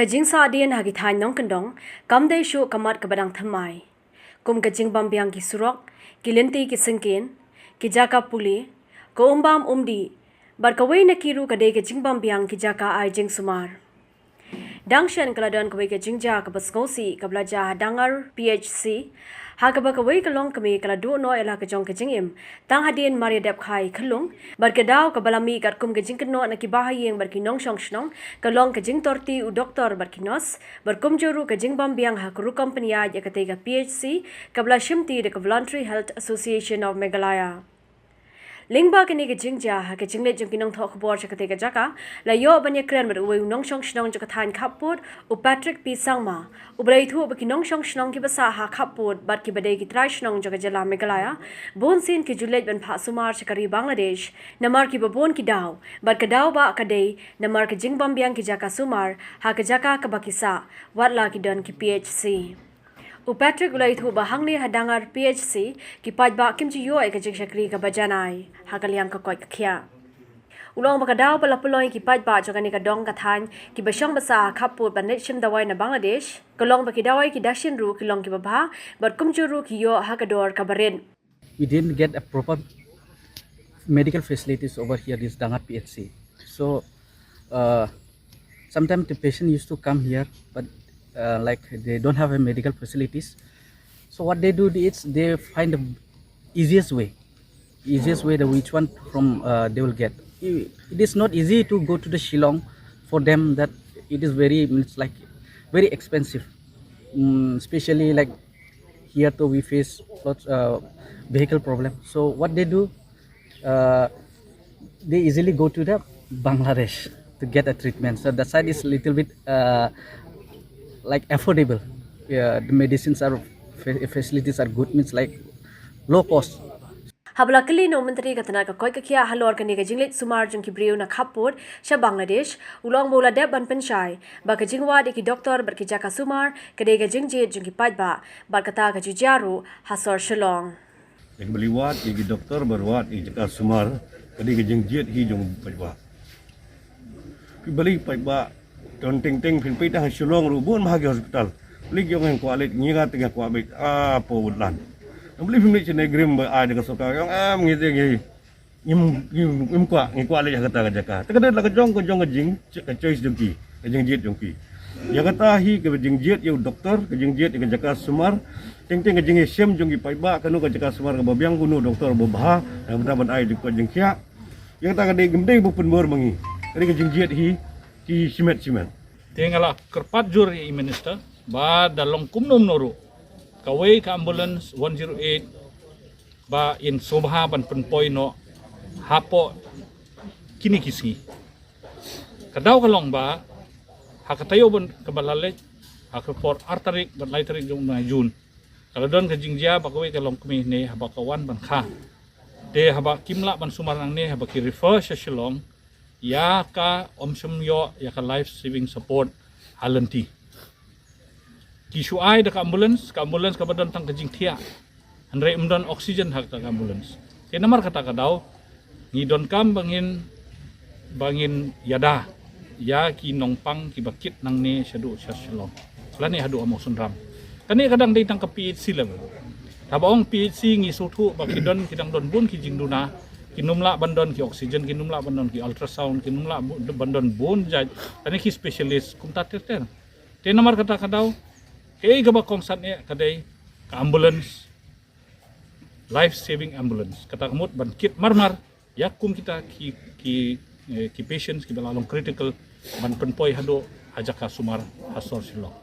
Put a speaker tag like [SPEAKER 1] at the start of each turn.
[SPEAKER 1] ka jingsah dien hagi thain nongkyndong kadei shuh kamat kabadang thymmai kum ka jingbym biang ki surok ki lynti ki siengkien ki jaka pule ko umdi bar kawei na kiru kadei ka jingbym biang ki jaka ai jingsumar dang shen kaladon kawei ka jingjia ka sngewsih ka belajar Dangar PHC ha ka kawei ka longkmie kala du no ela ka jong ka jingim tang hadien maria dep khai khlung bar ka daw ka balami kat kum ka jingkno na ki bahayeng bar ki nongshong ka long ka jing torti u doktor bar ki nos bar kum joru ka jingbym biang ha kru company ya ka te ka PHC ka bla shimti de ka voluntary health association of Meghalaya Lingba kini ke jingjia ha ke jinglet jong kinong thok bor cha ka jaka la yo banya kren bar uwe nong shong shnong jaka thain Khappud u Patrick pi sangma u brai thu ba kinong shong shnong ki basa ha Khappud bar ki badai ki trai shnong jaka jala Meghalaya bon sin ki julet ban Phah Sumar chakari Bangladesh namar ki babon ki daw bar ka daw ba kadei namar ka jingbym biang ki jaka Sumar ha ka jaka ka bakisa watla ki don ki PHC u Patrick Leit hu bahang ni Dangar PHC ki pajba kimchi yo ai ka jikshakri ka bajanai hakaliang ka koi khia ulong baka daw pala puloi ki pajba jogani ka dong ka than ki basong basa Khappud banit shim dawai na Bangladesh kolong baki dawai ki dashin ru ki long ki babha bar kumchu ru ki yo hakador ka barin
[SPEAKER 2] we didn't get a proper medical facilities over here this Dangar PHC so sometimes the patient used to come here but like they don't have a medical facilities so what they do is they find the easiest way the which one from they will get it is not easy to go to the Shillong for them that it is it's like very expensive especially like here too we face lots vehicle problem so what they do they easily go to the Bangladesh to get a treatment so the side is little bit like affordable the medicines are facilities are good means like low cost
[SPEAKER 1] habla kili no menteri katana ka koi ka khia halor ka ni ka jinglet Sumar jong ki Briew na Khappud sha Bangladesh ulong bola deb ban penchai ba ka jingwa de ki doctor bar ki jaka Sumar ka de ka jingjia jong ki pajba bar kata ka jijaru hasor Shillong
[SPEAKER 3] ek beliwat ki doktor berwat ki jaka Sumar ka de ka jingjia hi jong pajba ki beli pajba don ting pin pita Shillong rubun bahagi hospital beli jong yang kualit ngira tengah kuabit apa budlan beli pin ni grim ba ada ka soka yang ngite ngim kualit kata jaka tekada la ka jong ka jing ka choice jongki ka jingjit jongki ya kata hi ka jingjit yu doktor ka jingjit ka jaka Sumar ting ka jingi sem jongki paiba kanu ka jaka Sumar ka biang gunu doktor babha dapat ai ka jingkia yang kata ka de gemde bu pun bor mangi ka jingjit hi ki simet
[SPEAKER 4] tingala kerpat juri minister ba da longkmie noru kawei ka ambulance 108 ba in sobha ban penpoi no hapoh kini kisi kadaw kalong ba hakatayo ban kabalale hakapor arterik ban laiterik jong na jun kaladon ka jingjia ba kawei ka longkmie ne haba kawan ban kha de haba kimla ban Sumar nang ne haba ki refer sa Shillong ya ka omsum yo ya ka life saving support lynti ki shuai da ka ambulance ka badan tang ka jingthia andre umdon oxygen hak ta ambulance ke namar kata ka daw ni don kam bangin yada ya ki nongpang ki bakit nang ne shadu sa Shillong lani hadu amo sunram kani kadang dai tang ka PHC level tabaong PHC ngi sutu bakidon kidang don bun ki jingduna kinumla bandon ki oxygen kinumla bandon ki ultrasound kinumla bandon bone jaj tani ki specialist kumta ter te namar kata kadaw kay gaba kongsat ne kadei ka ambulance life saving ambulance kata kamut ban kit marmar yakum kita ki patients ki balalong critical ban penpoi hado ajaka Sumar hasor Shillong